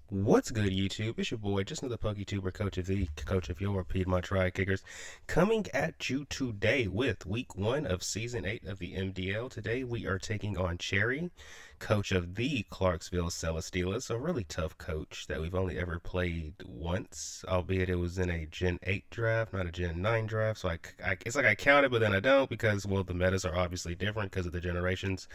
What's good, YouTube? It's your boy, just another PokeTuber, coach of your Piedmont Ride Kickers, coming at you today with week 1 of season 8 of the MDL. Today we are taking on Cherry, coach of the Clarksville Celesteelas, a really tough coach that we've only ever played once, albeit it was in a Gen 8 draft, not a Gen 9 draft. So it's like I count it, but then I don't because, well, the metas are obviously different because of the generational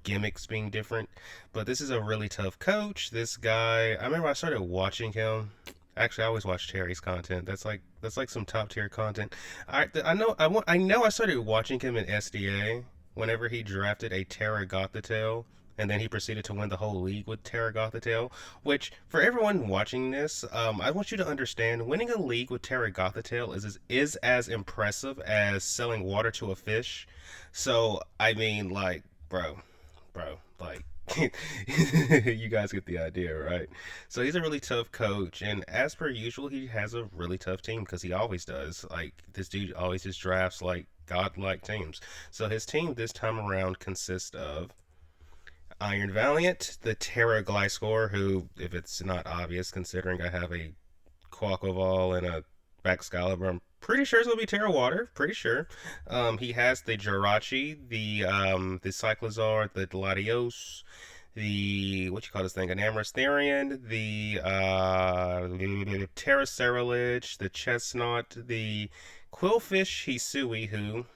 gimmicks being different. But this is a really tough coach. This guy, I remember I started watching him. Actually, I always watch Terry's content. That's like some top tier content. I know I started watching him in SDA whenever he drafted a Terra Gothitail, and then he proceeded to win the whole league with Terra Gothitail. Which, for everyone watching this, I want you to understand: winning a league with Terra Gothitail is as impressive as selling water to a fish. So I mean, like, bro, like, you guys get the idea, right? So he's a really tough coach, and as per usual, he has a really tough team because he always does. Like, this dude always just drafts like godlike teams. So his team this time around consists of Iron Valiant, the Terra Gliscor, who, if it's not obvious, considering I have a Quaquaval and a Baxcalibur, I'm pretty sure it's gonna be Terra Water. Pretty sure. He has the Jirachi, the Cyclizar, the Latios, the what you call this thing, Enamorus Therian, the Terracerylage, the Chestnut, the Quillfish Hisui, who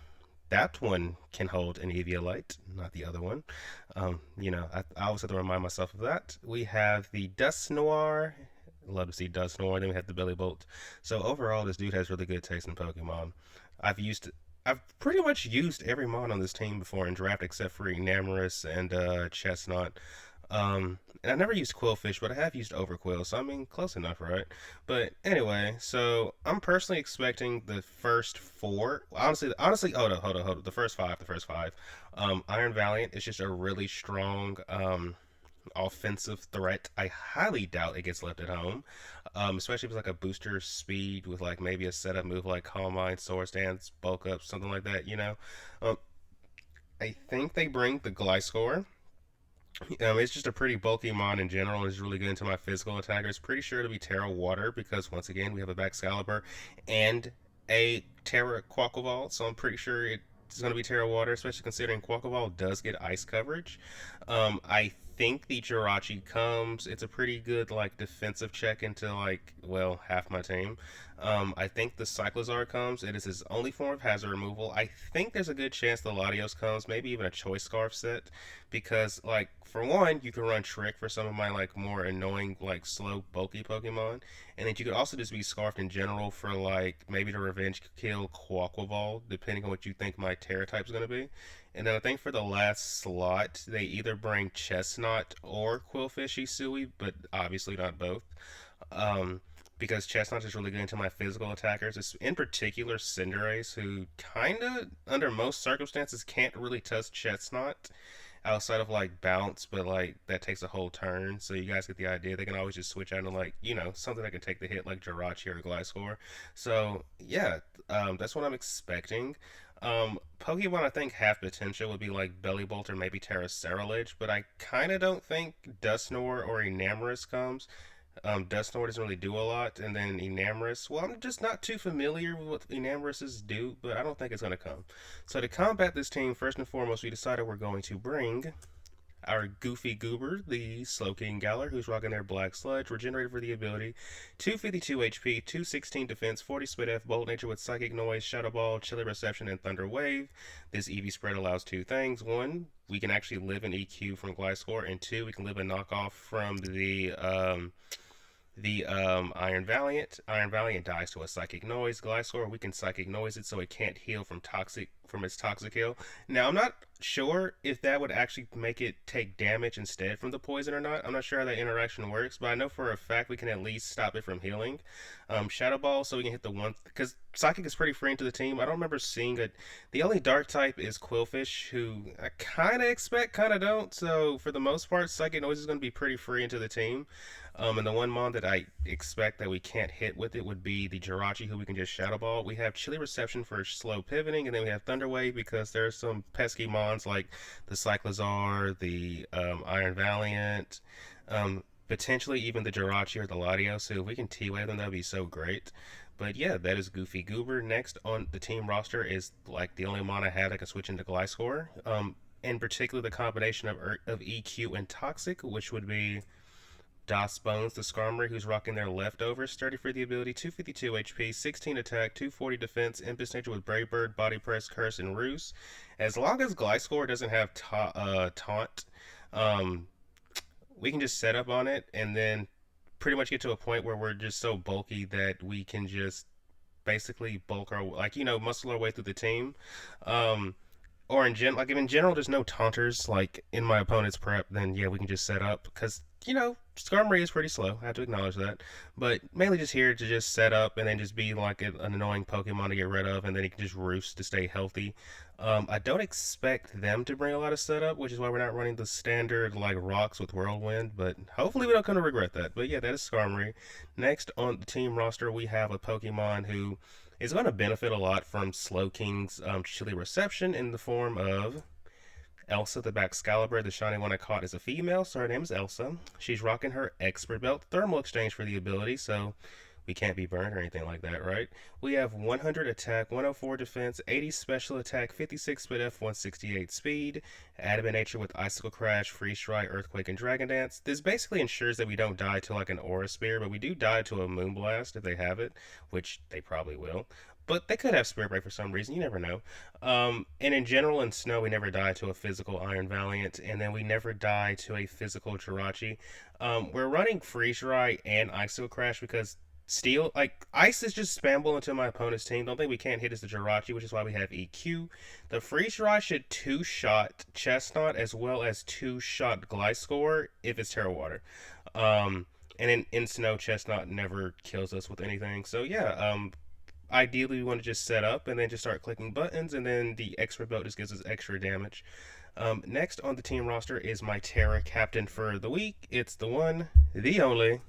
that one can hold an Eviolite, not the other one. I always have to remind myself of that. We have the Dust Noir. Love to see Dust Noir. Then we have the Billy Bolt. So overall, this dude has really good taste in Pokemon. I've used, I've pretty much used every mon on this team before in draft except for Enamorus and Chestnut. And I never used Quillfish, but I have used Overquill, so I mean, close enough, right? But anyway, so I'm personally expecting the first four. Honestly, hold on. The first five. Iron Valiant is just a really strong offensive threat. I highly doubt it gets left at home, especially if it's like a booster speed with like maybe a setup move like Calm Mind, Swords Dance, Bulk Up, something like that. Um, I think they bring the Gliscor. It's just a pretty bulky mon in general. It's really good into my physical attackers. Pretty sure it'll be Terra Water because once again we have a Baxcalibur and a Terra Quaquaval, so I'm pretty sure it's going to be Terra Water, especially considering Quaquaval does get ice coverage. I think the Jirachi comes. It's a pretty good like defensive check into like, well, half my team. I think the Cyclizar comes. It is his only form of hazard removal. I think there's a good chance the Latios comes, maybe even a Choice Scarf set, because like for one, you can run Trick for some of my like more annoying like slow bulky Pokemon, and then you could also just be Scarfed in general for like maybe to revenge kill Quaquaval, depending on what you think my Terra type is going to be. And then I think for the last slot, they either bring Chestnut or Quillfish Isui, but obviously not both. Um, because Chestnut is really good into my physical attackers. It's in particular Cinderace, who kind of, under most circumstances, can't really touch Chestnut outside of like bounce, but like that takes a whole turn. So you guys get the idea. They can always just switch out to like something that can take the hit like Jirachi or Gliscor. So yeah, that's what I'm expecting. Pokemon I think have potential would be like Bellybolt or maybe Terracerylage, but I kind of don't think Dusknoir or Enamorus comes. Dusknoir doesn't really do a lot, and then Enamorus, well, I'm just not too familiar with what Enamorus's do, but I don't think it's going to come. So to combat this team, first and foremost, we decided we're going to bring our Goofy Goober, the Slowking Galar, who's rocking their Black Sludge, regenerated for the ability, 252 HP, 216 defense, 40 spit F, Bolt Nature with Psychic Noise, Shadow Ball, Chilly Reception, and Thunder Wave. This EV spread allows two things. One, we can actually live an EQ from Gliscor, and two, we can live a knockoff from the Iron Valiant. Iron Valiant dies to a Psychic Noise. Gliscor, we can Psychic Noise it so it can't heal from its toxic heal. Now I'm not sure if that would actually make it take damage instead from the poison or not. I'm not sure how that interaction works, but I know for a fact we can at least stop it from healing. Shadow Ball, so we can hit the one because Psychic is pretty free into the team. I don't remember seeing it. The only Dark type is Quillfish, who I kind of expect, kind of don't. So for the most part, Psychic Noise is going to be pretty free into the team. And the one mon that I expect that we can't hit with it would be the Jirachi, who we can just Shadow Ball. We have Chilly Reception for slow pivoting, and then we have Thunder Wave because there's some pesky mons like the Cyclizar, the Iron Valiant. Potentially even the Jirachi or the Latios. So if we can T-Wave them, that would be so great. But yeah, that is Goofy Goober. Next on the team roster is like the only mon I have that can switch into Gliscor. In particular, the combination of EQ and Toxic, which would be Das Bones, the Skarmory, who's rocking their leftovers, sturdy for the ability, 252 HP, 16 attack, 240 defense, Impus Nature with Brave Bird, Body Press, Curse, and Roost. As long as Gliscor doesn't have Taunt, um, we can just set up on it and then pretty much get to a point where we're just so bulky that we can just basically bulk our, like, muscle our way through the team. Um, or like if in general there's no taunters like in my opponent's prep, then yeah, we can just set up because Skarmory is pretty slow. I have to acknowledge that, but mainly just here to just set up and then just be like an annoying Pokemon to get rid of, and then he can just roost to stay healthy. I don't expect them to bring a lot of setup, which is why we're not running the standard like rocks with Whirlwind, but hopefully we don't come to regret that. But yeah, that is Skarmory. Next on the team roster, we have a Pokemon who is going to benefit a lot from Slowking's chilly reception in the form of Elsa the Baxcalibur. The shiny one I caught is a female, so her name is Elsa. She's rocking her Expert Belt Thermal Exchange for the ability, so we can't be burned or anything like that, right? We have 100 attack, 104 defense, 80 special attack, 56 speed F, 168 speed, Adamant Nature with Icicle Crash, Freeze Strike, Earthquake, and Dragon Dance. This basically ensures that we don't die to like an Aura Spear, but we do die to a Moonblast if they have it, which they probably will. But they could have Spirit Break for some reason, you never know. And in general, in Snow, we never die to a physical Iron Valiant, and then we never die to a physical Jirachi. We're running Freeze Dry and Icicle Crash because Steel, like, Ice is just spammable into my opponent's team. The only thing we can't hit is the Jirachi, which is why we have EQ. The Freeze Dry should two-shot Chestnut as well as two-shot Gliscor if it's Terra Water. And in Snow, Chestnut never kills us with anything. So yeah, ideally we want to just set up and then just start clicking buttons, and then the Expert Belt just gives us extra damage. Next on the team roster is my Terra captain for the week. It's the one, the only,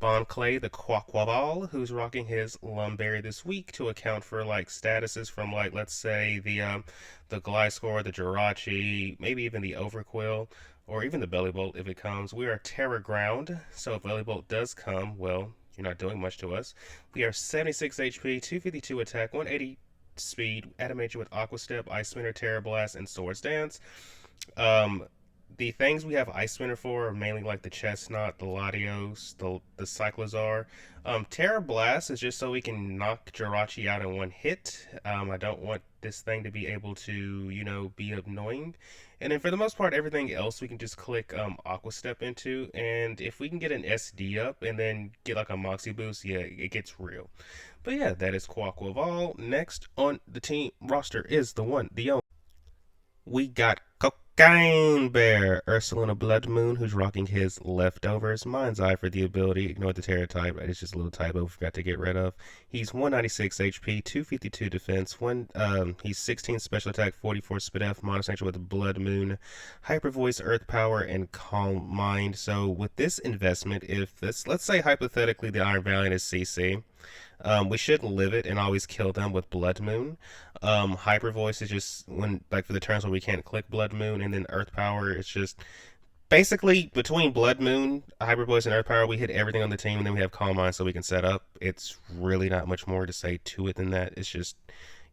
Bon Clay, the Quaquaval, who's rocking his Lumberry this week to account for like statuses from like, let's say the Gliscor, the Jirachi, maybe even the Overquill, or even the Bellybolt if it comes. We are Terra Ground, so if Bellybolt does come, well, you're not doing much to us. We are 76 HP, 252 attack, 180 speed, Adamantia with Aqua Step, Ice Spinner, Terra Blast, and Swords Dance. The things we have Ice Spinner for are mainly like the Chestnut, the Latios, the Cyclozar. Terra Blast is just so we can knock Jirachi out in one hit. I don't want this thing to be able to, be annoying. And then for the most part, everything else we can just click Aqua Step into. And if we can get an SD up and then get like a Moxie boost, yeah, it gets real. But yeah, that is Quaquaval. Next on the team roster is the one, the only. We got Cocaine Bear, Ursaluna Blood Moon, who's rocking his leftovers. Mind's Eye for the ability. Ignore the Terra type. It's just a little typo we forgot to get rid of. He's 196 HP, 252 defense. He's 16 special attack, 44 speed F, Modest Nature with Blood Moon, Hyper Voice, Earth Power, and Calm Mind. So with this investment, if this, let's say hypothetically the Iron Valiant is CC, we should live it and always kill them with Blood Moon. Hyper Voice is just when, like, for the turns where we can't click Blood Moon, and then Earth Power, it's just basically between Blood Moon, Hyper Voice, and Earth Power, we hit everything on the team, and then we have Calm Mind so we can set up. It's really not much more to say to it than that. It's just,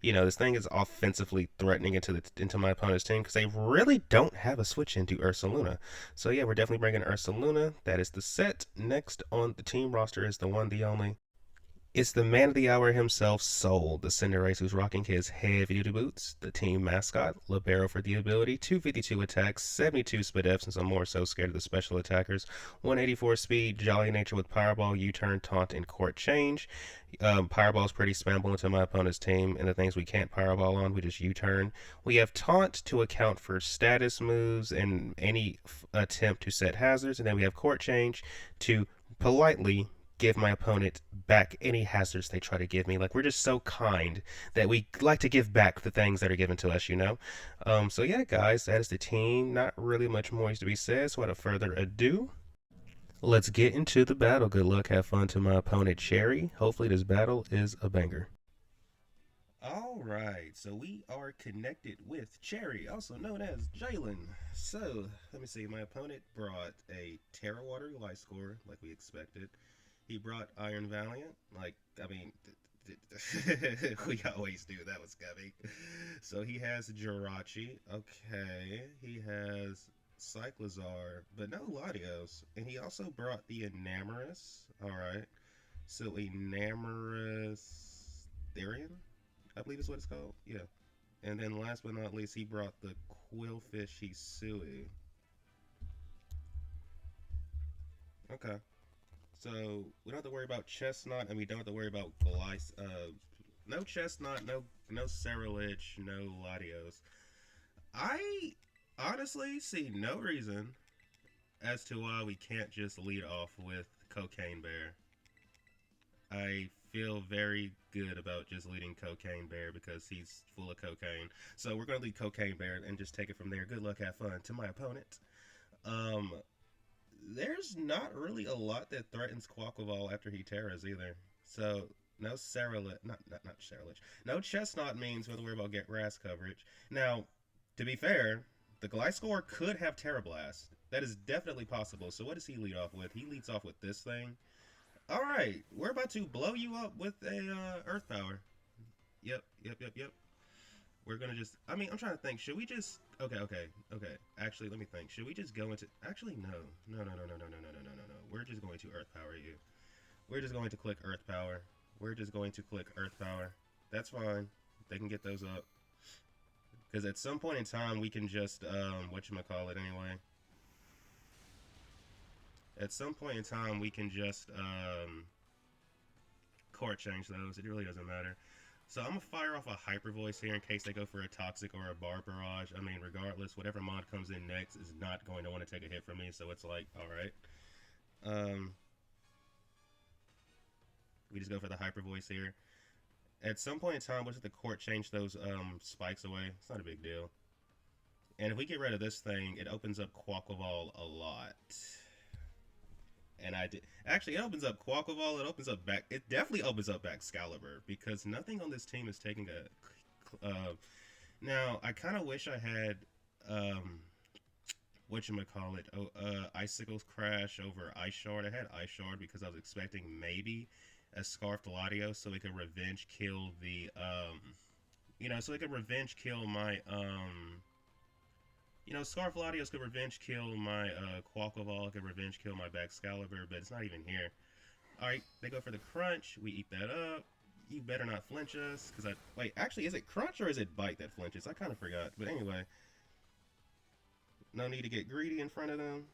this thing is offensively threatening into my opponent's team because they really don't have a switch into Ursaluna. So yeah, we're definitely bringing Ursaluna. That is the set. Next on the team roster is the one, the only. It's the man of the hour himself, Soul, the Cinderace, who's rocking his heavy-duty boots. The team mascot, Libero for the ability, 252 attacks, 72 speed F since I'm more so scared of the special attackers, 184 speed, Jolly Nature with Powerball, U-Turn, Taunt, and Court Change. Powerball is pretty spammable into my opponent's team, and the things we can't Powerball on, we just U-Turn. We have Taunt to account for status moves and any attempt to set hazards, and then we have Court Change to politely give my opponent back any hazards they try to give me. Like, we're just so kind that we like to give back the things that are given to us. So yeah, guys, that is the team. Not really much more to be said, so without further ado, let's get into the battle. Good luck, have fun to my opponent, Cherry. Hopefully this battle is a banger. All right, so we are connected with Cherry, also known as Jalen. So, let me see, my opponent brought a Terra Water Gliscor, like we expected. He brought Iron Valiant. Like, I mean, we always knew that was coming. So he has Jirachi. Okay. He has Cyclizar, but no Latios. And he also brought the Enamorus. Alright. So Enamorus Therian, I believe is what it's called. Yeah. And then last but not least, he brought the Quillfish Hisui. Okay. So we don't have to worry about Chestnut, and we don't have to worry about no Chestnut, no Ceruledge, no Latios. I honestly see no reason as to why we can't just lead off with Cocaine Bear. I feel very good about just leading Cocaine Bear because he's full of cocaine. So we're going to lead Cocaine Bear and just take it from there. Good luck, have fun. To my opponent. There's not really a lot that threatens Quaquaval after he Terras either. So no Ceruledge, not Ceruledge. No Chestnut means we have to worry about get grass coverage. Now, to be fair, the Gliscor could have Terra Blast. That is definitely possible. So what does he lead off with? He leads off with this thing. All right, we're about to blow you up with a Earth Power. Yep. We're gonna just. I mean, I'm trying to think. Should we just? Okay. Actually, let me think. Should we just go into? Actually, no. We're just going to Earth Power you. We're just going to click Earth Power. That's fine. They can get those up. Because at some point in time, we can just whatchamacallit anyway. At some point in time, we can just court change those. It really doesn't matter. So I'm going to fire off a Hyper Voice here in case they go for a Toxic or a Bar Barrage. I mean, regardless, whatever mod comes in next is not going to want to take a hit from me, so it's like, alright. We just go for the Hyper Voice here. At some point in time, we'll let the court change those spikes away. It's not a big deal. And if we get rid of this thing, it opens up Quaquaval a lot. And I did. Actually, it opens up Quaquaval. It definitely opens up Excalibur because nothing on this team is taking a. Now, I kind of wish I had. Whatchamacallit? Icicles Crash over Ice Shard. I had Ice Shard because I was expecting maybe a Scarfed Latios so it could revenge kill the. So it could revenge kill my. Scarf Latios could revenge kill my Quaquaval, could revenge kill my Excalibur, but it's not even here. Alright, they go for the Crunch. We eat that up. You better not flinch us, because wait, actually, is it Crunch or is it Bite that flinches? I kind of forgot, but anyway. No need to get greedy in front of them.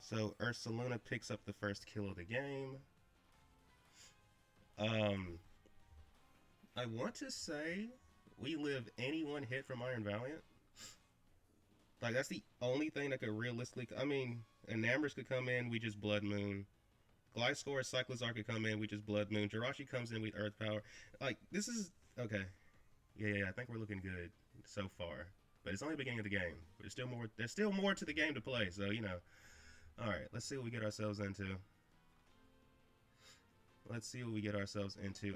So, Ursaluna picks up the first kill of the game. I want to say we live any one hit from Iron Valiant. Like, that's the only thing that could realistically. I mean, Enamorus could come in, we just Blood Moon. Gliscor, Cyclizar could come in, we just Blood Moon. Jirachi comes in, we Earth Power. Like, this is. Okay. Yeah, I think we're looking good so far. But it's only the beginning of the game. There's still more to the game to play, so, Alright, let's see what we get ourselves into.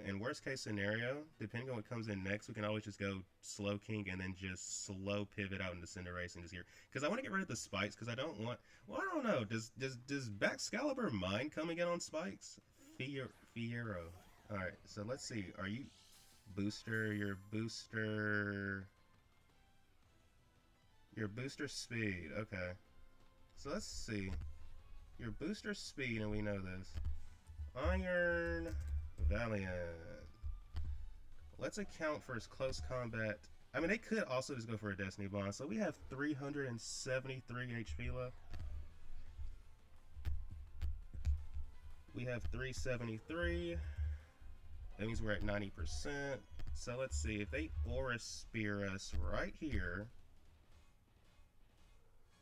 And worst case scenario, depending on what comes in next, we can always just go Slow King and then just slow pivot out into Cinderace and just here. Because I want to get rid of the spikes because I don't want. Well, I don't know. Does Excalibur mind coming in on spikes? Fiero. All right. So let's see. Are you your booster speed? Okay. So let's see. Your booster speed, and we know this. Iron Valiant. Let's account for his close combat. I mean, they could also just go for a Destiny Bond. So we have 373 HP left. We have 373. That means we're at 90%. So let's see. If they Aura Spear us right here,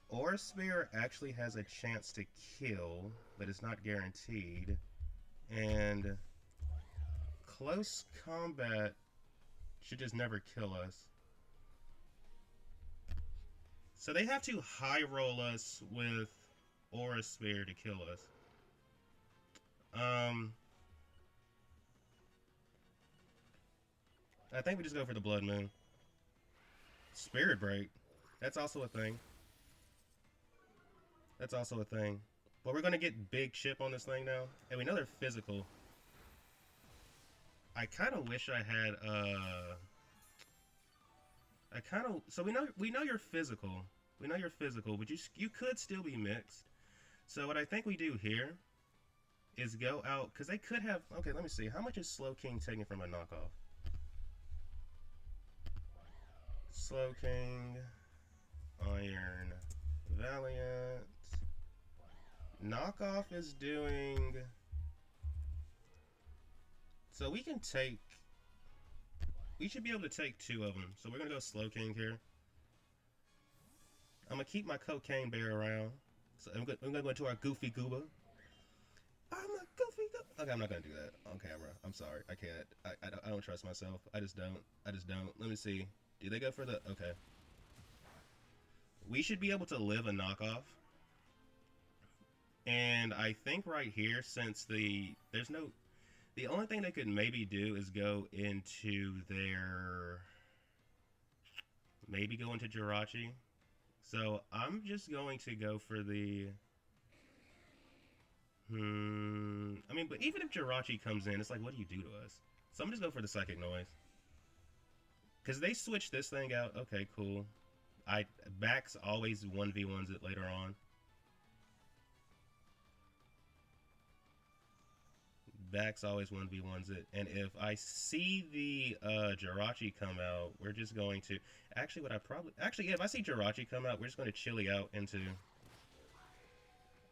Aura Spear actually has a chance to kill, but it's not guaranteed. And close combat should just never kill us. So they have to high roll us with Aura Spear to kill us. I think we just go for the Blood Moon. Spirit Break. That's also a thing. That's also a thing. But we're gonna get big chip on this thing now, and we know they're physical. I kind of wish I had I kind of so we know you're physical. We know you're physical, but you could still be mixed. So what I think we do here is go out because they could have. Okay, let me see. How much is Slow King taking from a knockoff? Slow King, Iron, Valiant. Knockoff is doing. So we can take. We should be able to take two of them. So we're gonna go Slow King here. I'm gonna keep my Cocaine Bear around. So I'm gonna go into our Goofy Gooba. I'm a Goofy Gooba. Okay, I'm not gonna do that on camera. I'm sorry. I can't. I don't trust myself. I just don't. I just don't. Let me see. Do they go for the? Okay. We should be able to live a knockoff. And I think right here, since there's no, the only thing they could maybe do is go into their, maybe go into Jirachi. So I'm just going to go for the, I mean, but even if Jirachi comes in, it's like, what do you do to us? So I'm just go for the Psychic Noise. Because they switch this thing out. Okay, cool. Backs always 1v1s it later on. Backs always 1v1s it. And if I see the Jirachi come out, we're just going to... Actually, what I probably... Actually, yeah, if I see Jirachi come out, we're just going to chili out into...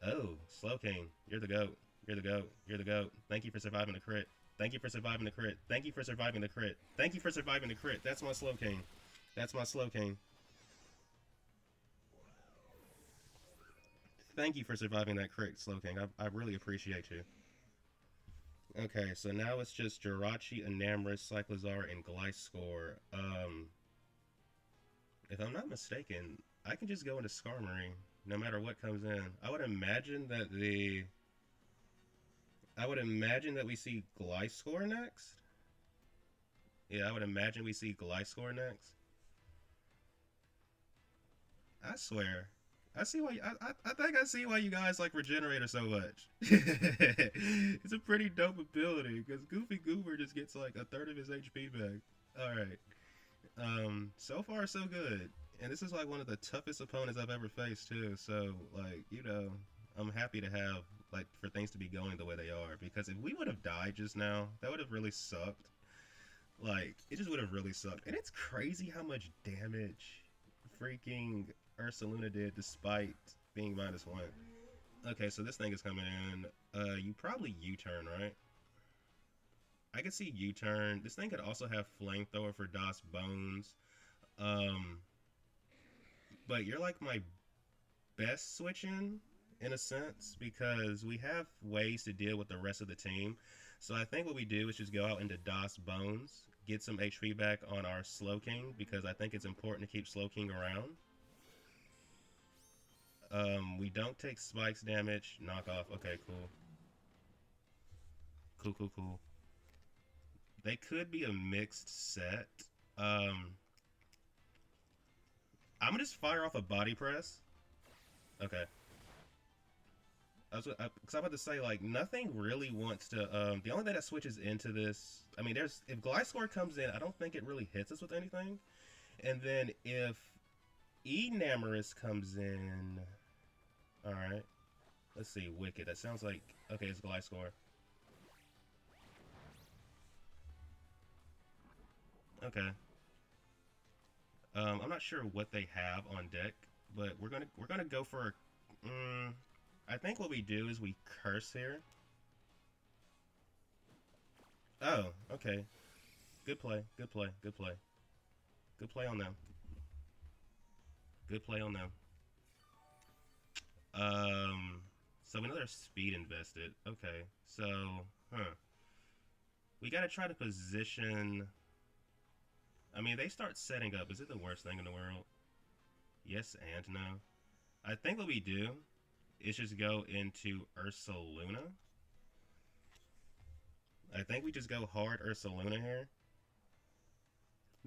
Oh, Slow King. You're the GOAT. You're the GOAT. You're the GOAT. Thank you for surviving the crit. Thank you for surviving the crit. Thank you for surviving the crit. Thank you for surviving the crit. That's my Slow King. That's my Slow King. Thank you for surviving that crit, Slow King. I really appreciate you. Okay, so now it's just Jirachi, Enamorus, Cyclizar, and Gliscor. If I'm not mistaken, I can just go into Skarmory no matter what comes in. I would imagine that we see Gliscor next. Yeah, I would imagine we see Gliscor next. I swear. I see why. I think I see why you guys like Regenerator so much. It's a pretty dope ability because Goofy Goober just gets like a third of his HP back. All right. So far so good. And this is like one of the toughest opponents I've ever faced too. So like I'm happy to have like for things to be going the way they are because if we would have died just now, that would have really sucked. Like it just would have really sucked. And it's crazy how much damage freaking Ursaluna did despite being -1. Okay, so this thing is coming in. You probably U-turn, right? I could see U-turn. This thing could also have Flamethrower for DOS Bones. But you're like my best switch-in a sense because we have ways to deal with the rest of the team. So I think what we do is just go out into DOS Bones, get some HP back on our Slow King because I think it's important to keep Slow King around. We don't take spikes damage. Knock off. Okay, cool. Cool. They could be a mixed set. I'm gonna just fire off a body press. Okay. Cause I'm about to say like nothing really wants to. The only thing that switches into this, I mean, if Gliscor comes in, I don't think it really hits us with anything. And then if Enamorus comes in, all right. Let's see, Wicked. That sounds like okay. It's Gliscor. Okay. I'm not sure what they have on deck, but we're gonna go for. I think what we do is we curse here. Oh, okay. Good play. Good play. Good play. Good play on them. Good play on them. So we know there's speed invested. Okay, so we gotta try to position. I mean, they start setting up. Is it the worst thing in the world? Yes and no. I think what we do is just go into Ursaluna. I think we just go hard Ursaluna here.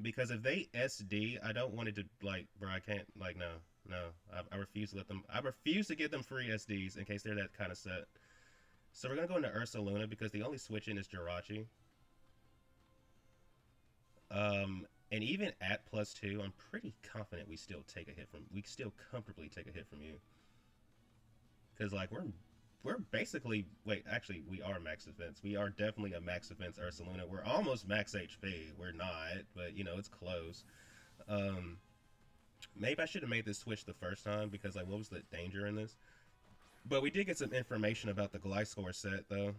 Because if they SD, I don't want it to, like, bro, I can't, like, no. No. I refuse to let them, I refuse to give them free SDs in case they're that kind of set. So we're going to go into Ursa Luna because the only switch in is Jirachi. And even at +2, I'm pretty confident we still take a hit from, we still comfortably take a hit from you. Because, like, we're basically, wait, actually, we are max defense. We are definitely a max defense Ursa Luna. We're almost max HP. We're not, but, you know, it's close. Maybe I should have made this switch the first time because, like, what was the danger in this? But we did get some information about the Gliscor set, though.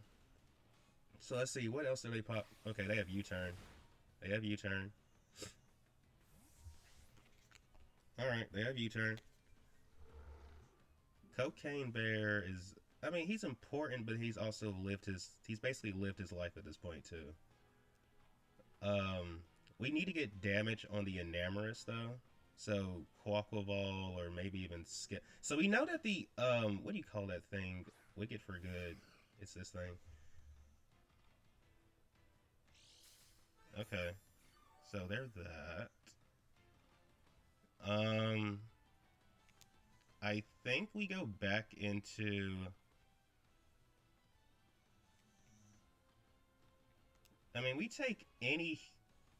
So let's see, what else did they pop? Okay, they have U-turn. They have U-turn. Alright, they have U-turn. Cocaine Bear is, I mean, he's important, but he's also he's basically lived his life at this point, too. We need to get damage on the Enamorus, though. So, Quaquaval, or maybe even Skip. So we know that the, what do you call that thing? Wicked for Good. It's this thing. Okay. So there's that. I think we go back into... I mean, we take any...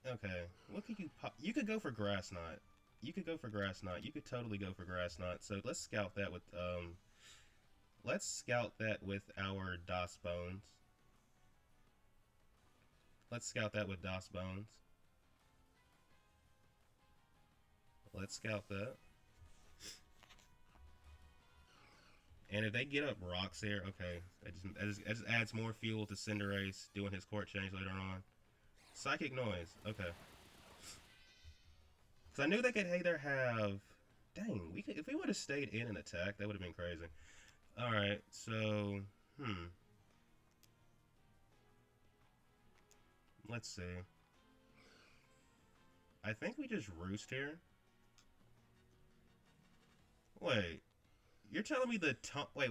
Okay. What could you pop? You could go for Grass Knot. You could go for Grass Knot. You could totally go for Grass Knot. So let's scout that with, let's scout that with our DOS Bones. Let's scout that with DOS Bones. Let's scout that. And if they get up rocks here, okay, that just adds more fuel to Cinderace doing his court change later on. Psychic Noise, okay. Because I knew they could either have... Dang, we could, if we would have stayed in and attacked, that would have been crazy. Alright, so... Let's see. I think we just roost here. Wait. You're telling me the taunt... Wait.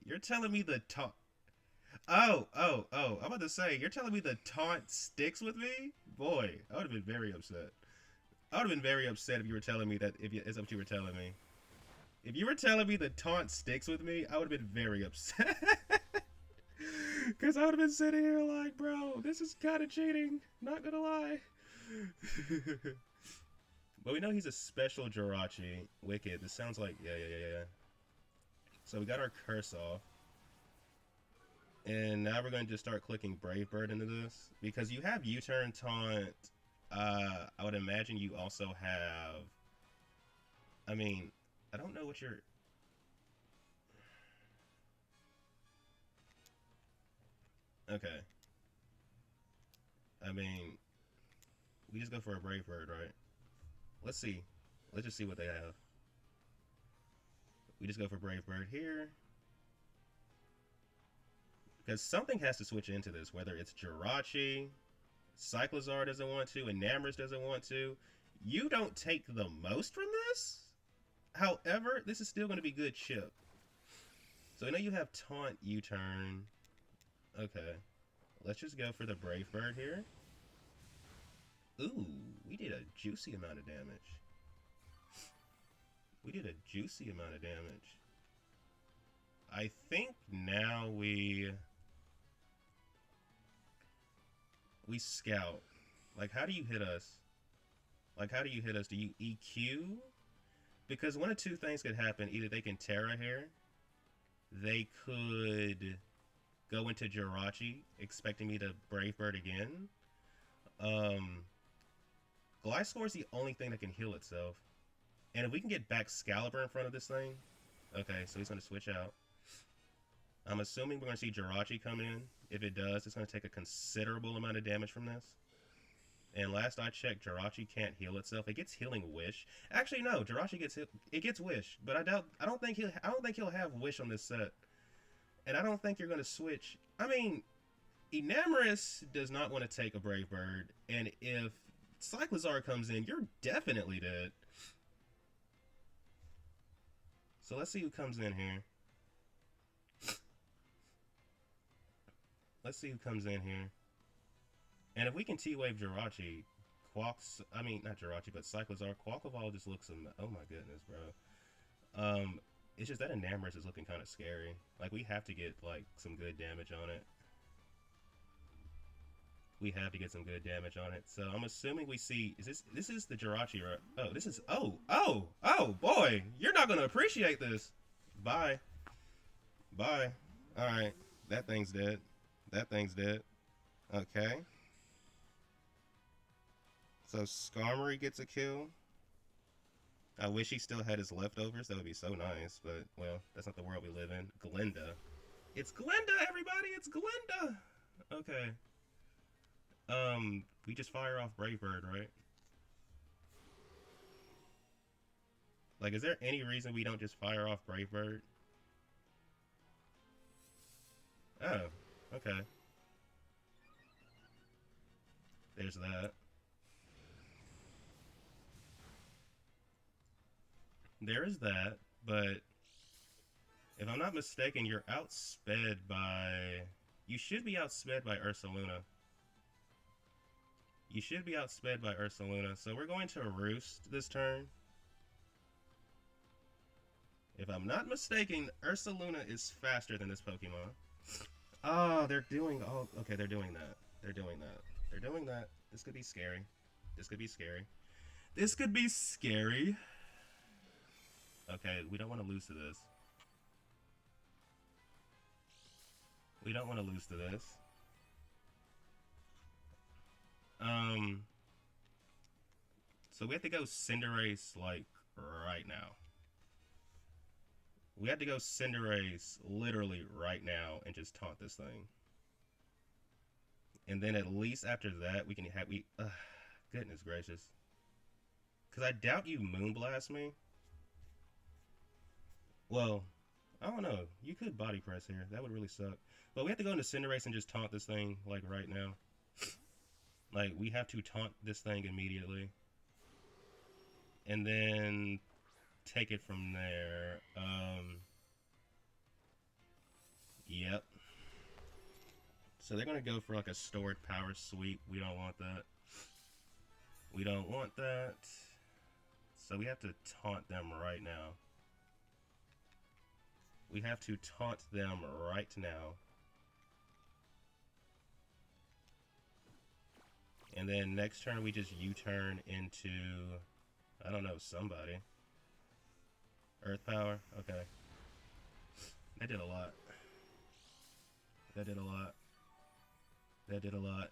You're telling me the taunt... Oh. I'm about to say, you're telling me the taunt sticks with me? Boy, I would have been very upset. I would have been very upset if you were telling me that, is what you were telling me. If you were telling me the taunt sticks with me, I would have been very upset. Because I would have been sitting here like, bro, this is kind of cheating. Not gonna lie. But we know he's a special Jirachi. Wicked. This sounds like... Yeah. So we got our curse off. And now we're going to just start clicking Brave Bird into this. Because you have U-turn taunt. I would imagine you also have... I mean, I don't know what you're... Okay. I mean, we just go for a Brave Bird, right? Let's see. Let's just see what they have. We just go for Brave Bird here. Because something has to switch into this, whether it's Jirachi, Cyclizar doesn't want to, Enamorus doesn't want to. You don't take the most from this? However, this is still going to be good chip. So I know you have Taunt U-turn. Okay. Let's just go for the Brave Bird here. Ooh, we did a juicy amount of damage. We did a juicy amount of damage. I think now we scout. Like, how do you hit us? Like, how do you hit us? Do you EQ? Because one of two things could happen. Either they can Terra here. They could go into Jirachi, expecting me to Brave Bird again. Gliscor is the only thing that can heal itself. And if we can get back Excalibur in front of this thing... Okay, so he's going to switch out. I'm assuming we're going to see Jirachi come in. If it does, it's going to take a considerable amount of damage from this. And last I checked, Jirachi can't heal itself. It gets Healing Wish. Actually, no, Jirachi gets Wish, but I don't think he'll have Wish on this set. And I don't think you're going to switch. I mean, Enamorus does not want to take a Brave Bird, and if Cyclizar comes in, you're definitely dead. So let's see who comes in here. Let's see who comes in here. And if we can T-Wave Jirachi, I mean, not Jirachi, but Cyclozar, Quaquaval just looks, oh my goodness, bro. It's just that Enamorus is looking kind of scary. Like, we have to get, like, some good damage on it. We have to get some good damage on it. So I'm assuming we see, this is the Jirachi, right? Oh, this is, oh, boy, you're not going to appreciate this. Bye. Bye. Alright, that thing's dead. That thing's dead. Okay. So Skarmory gets a kill. I wish he still had his leftovers. That would be so nice. But, well, that's not the world we live in. Glinda. It's Glinda, everybody! It's Glinda! Okay. We just fire off Brave Bird, right? Like, is there any reason we don't just fire off Brave Bird? Oh, okay. There's that. There is that, but if I'm not mistaken, you're outsped by... You should be outsped by Ursaluna. You should be outsped by Ursaluna. So we're going to Roost this turn. If I'm not mistaken, Ursaluna is faster than this Pokemon. Oh, they're doing all... Okay, they're doing that. They're doing that. They're doing that. This could be scary. This could be scary. This could be scary. Okay, we don't want to lose to this. We don't want to lose to this. So we have to go Cinderace, like, right now. We have to go Cinderace literally right now and just taunt this thing. And then at least after that, we can have... goodness gracious. Because I doubt you Moonblast me. Well, I don't know. You could Body Press here. That would really suck. But we have to go into Cinderace and just taunt this thing, like, right now. Like, we have to taunt this thing immediately. And then take it from there. Yep. So they're going to go for, like, a stored power sweep. We don't want that. We don't want that. So we have to taunt them right now. We have to taunt them right now. And then next turn we just U-turn into, I don't know, somebody. Earth Power? Okay. That did a lot. That did a lot. That did a lot.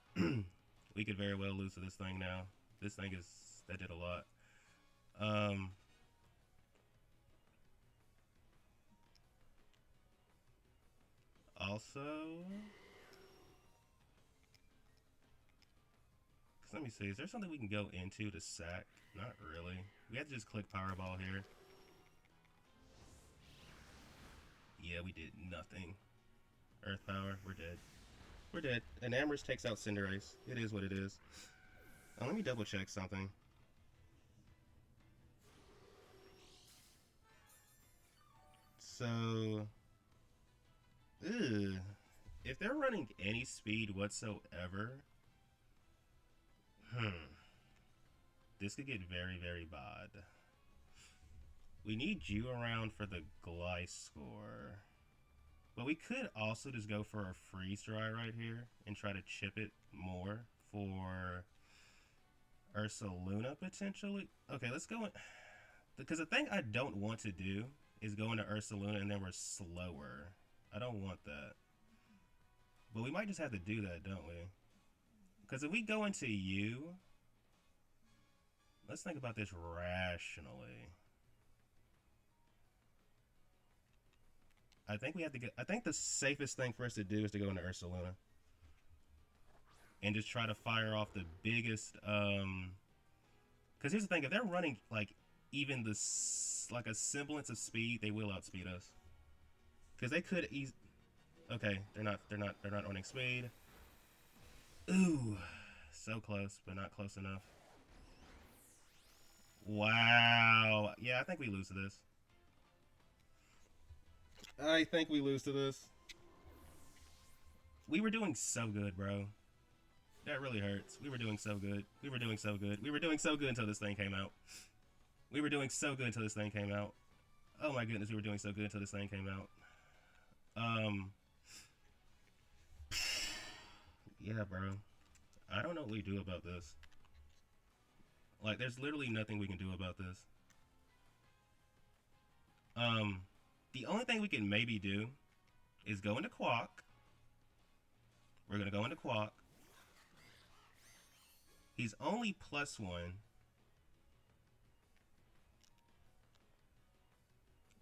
We could very well lose to this thing now. This thing is, that did a lot. Also, let me see, is there something we can go into to sack? Not really. We have to just click Powerball here. Yeah, we did nothing. Earth Power, we're dead. We're dead. Enamorus takes out Cinderace. It is what it is. Let me double check something. So... Ugh. If they're running any speed whatsoever... This could get very, very bad. We need you around for the Gliscor. But we could also just go for a Freeze Dry right here and try to chip it more for Ursaluna potentially. Okay, let's go in. Because the thing I don't want to do is go into Ursaluna and then we're slower. I don't want that. But we might just have to do that, don't we? Because if we go into you... Let's think about this rationally. I think we have to get... I think the safest thing for us to do is to go into Ursaluna. And just try to fire off the biggest... Because here's the thing. If they're running, like, even this... Like, a semblance of speed, they will outspeed us. Because they could ease... Okay, they're not running speed. Ooh. So close, but not close enough. Wow. Yeah, I think we lose to this. I think we lose to this. We were doing so good, bro. That really hurts. We were doing so good. We were doing so good. We were doing so good until this thing came out. We were doing so good until this thing came out. Oh my goodness, we were doing so good until this thing came out. Um, yeah, bro. I don't know what we do about this. Like, there's literally nothing we can do about this. Um, the only thing we can maybe do is go into Quack. We're gonna go into Quack. He's only +1.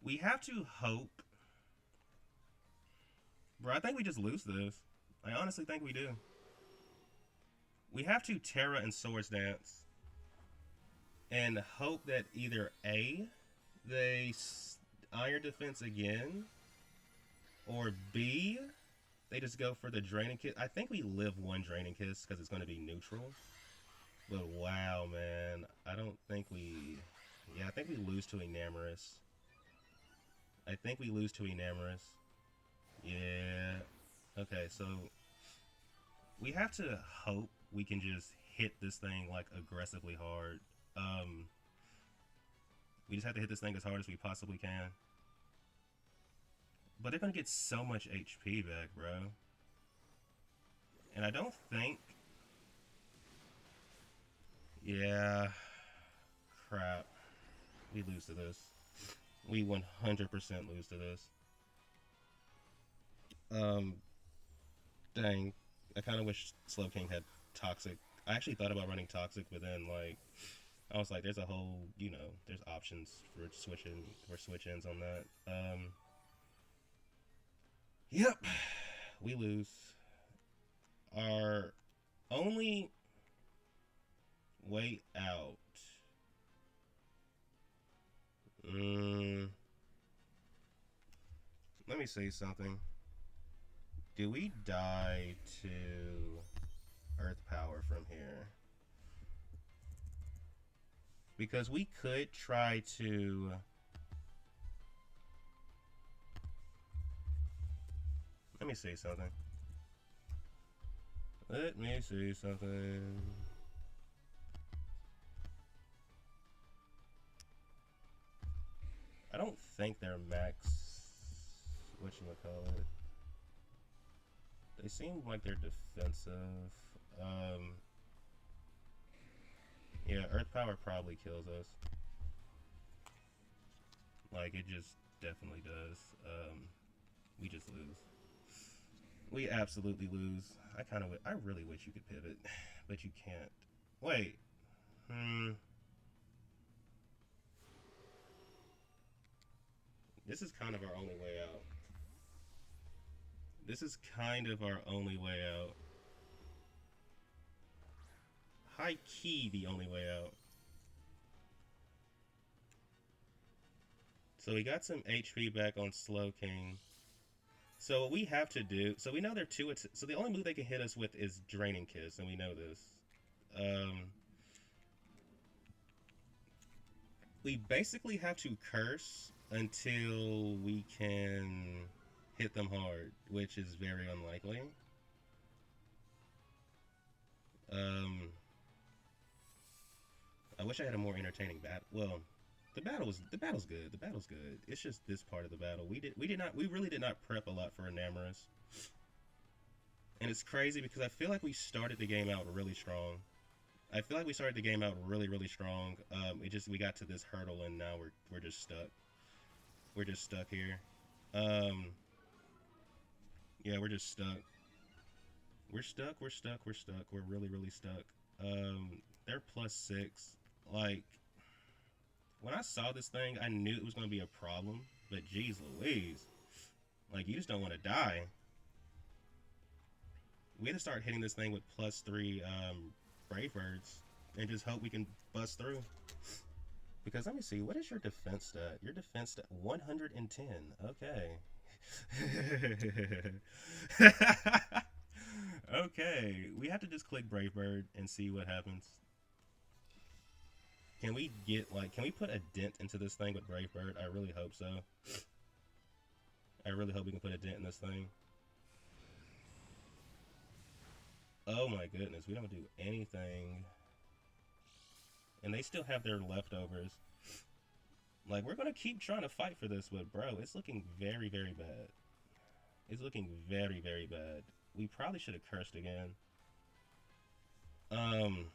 We have to hope. Bro, I think we just lose this. I honestly think we do. We have to Terra and Swords Dance and hope that either A, they Iron Defense again, or B, they just go for the Draining Kiss. I think we live one Draining Kiss because it's going to be neutral. But wow, man. I don't think we... Yeah, I think we lose to Enamorus. I think we lose to Enamorus. Yeah. Okay, so... We have to hope we can just hit this thing, like, aggressively hard. We just have to hit this thing as hard as we possibly can. But they're going to get so much HP back, bro. And I don't think... Yeah. Crap. We lose to this. We 100% lose to this. Dang. I kind of wish Slowking had Toxic. I actually thought about running Toxic, but then, like... I was like, there's a whole, you know, there's options for switch-ins on that. Yep. We lose. Our only way out. Let me say something. Do we die to Earth Power from here? Because we could try to... Let me say something. Let me say something. I don't think they're max... whatchamacallit. They seem like they're defensive. Yeah, Earth Power probably kills us. Like, it just definitely does. We just lose. We absolutely lose. I really wish you could pivot, but you can't. Wait. This is kind of our only way out. This is kind of our only way out. High key the only way out. So we got some HP back on Slowking. So what we have to do... So we know they're two... So the only move they can hit us with is Draining Kiss, and we know this. We basically have to curse until we can hit them hard, which is very unlikely. I wish I had a more entertaining battle. Well, the battle's good. The battle's good. It's just this part of the battle. We really did not prep a lot for Enamorus. And it's crazy because I feel like we started the game out really strong. Really strong. We got to this hurdle and now we're just stuck. We're just stuck here. Yeah, we're just stuck. We're stuck. We're really stuck. They're +6. Like, when I saw this thing, I knew it was going to be a problem. But geez Louise. Like, you just don't want to die. We had to start hitting this thing with +3 Brave Birds. And just hope we can bust through. Because let me see, what is your defense stat? Your defense stat, 110. Okay. Okay, we have to just click Brave Bird and see what happens. Can we put a dent into this thing with Brave Bird? I really hope so. I really hope we can put a dent in this thing. Oh my goodness, we don't do anything. And they still have their leftovers. Like, we're gonna keep trying to fight for this, but bro, it's looking very, very bad. It's looking very, very bad. We probably should have cursed again. Um,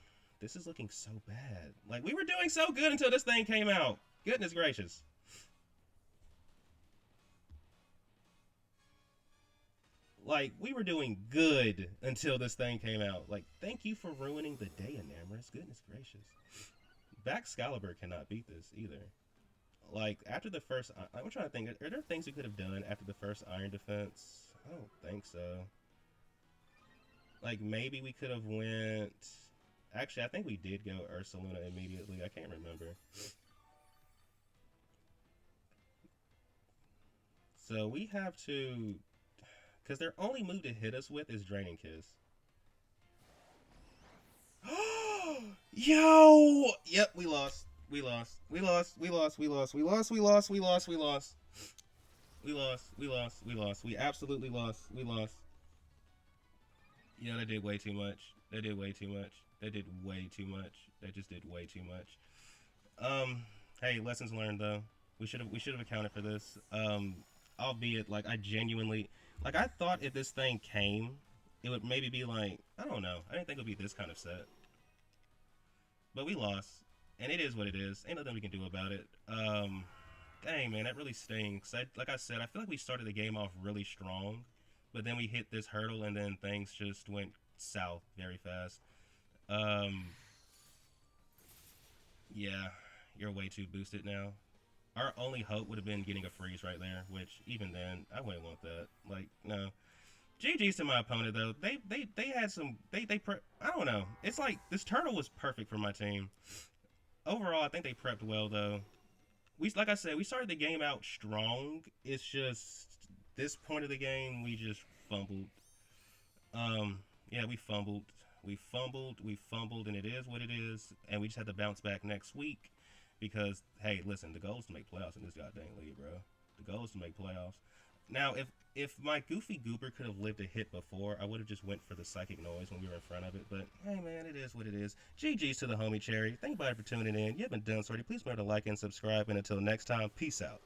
this is looking so bad. Like, we were doing so good until this thing came out. Goodness gracious. Like, we were doing good until this thing came out. Like, thank you for ruining the day, Enamorus. Goodness gracious. Excalibur cannot beat this either. Like, after the first... I'm trying to think. Are there things we could have done after the first Iron Defense? I don't think so. Like, maybe we could have went... Actually, I think we did go Ursaluna immediately. I can't remember. So we have to... Because their only move to hit us with is Draining Kiss. Yo! Yep, we lost. We lost. We lost. We lost. We lost. We lost. We lost. We lost. We lost. We lost. We lost. We lost. We absolutely lost. We lost. Yeah, they did way too much. They did way too much. They did way too much. They just did way too much. Hey, lessons learned though. We should have accounted for this. Albeit like I genuinely like I thought if this thing came, it would maybe be like I don't know. I didn't think it would be this kind of set. But we lost. And it is what it is. Ain't nothing we can do about it. Dang man, that really stinks. Like I said, I feel like we started the game off really strong, but then we hit this hurdle and then things just went south very fast. Um, yeah, you're way too boosted now. Our only hope would have been getting a freeze right there, which even then I wouldn't want that. Like no. GG's to my opponent though. They had some I don't know. It's like this turtle was perfect for my team. Overall, I think they prepped well though. We like I said, we started the game out strong. It's just this point of the game we just fumbled. Yeah, we fumbled. We fumbled, and it is what it is. And we just had to bounce back next week because, hey, listen, the goal is to make playoffs in this goddamn league, bro. The goal is to make playoffs. Now, if my Goofy Goober could have lived a hit before, I would have just went for the psychic noise when we were in front of it. But hey, man, it is what it is. GG's to the homie Cherry. Thank you, buddy, for tuning in. You haven't done so already. Please remember to like and subscribe. And until next time, peace out.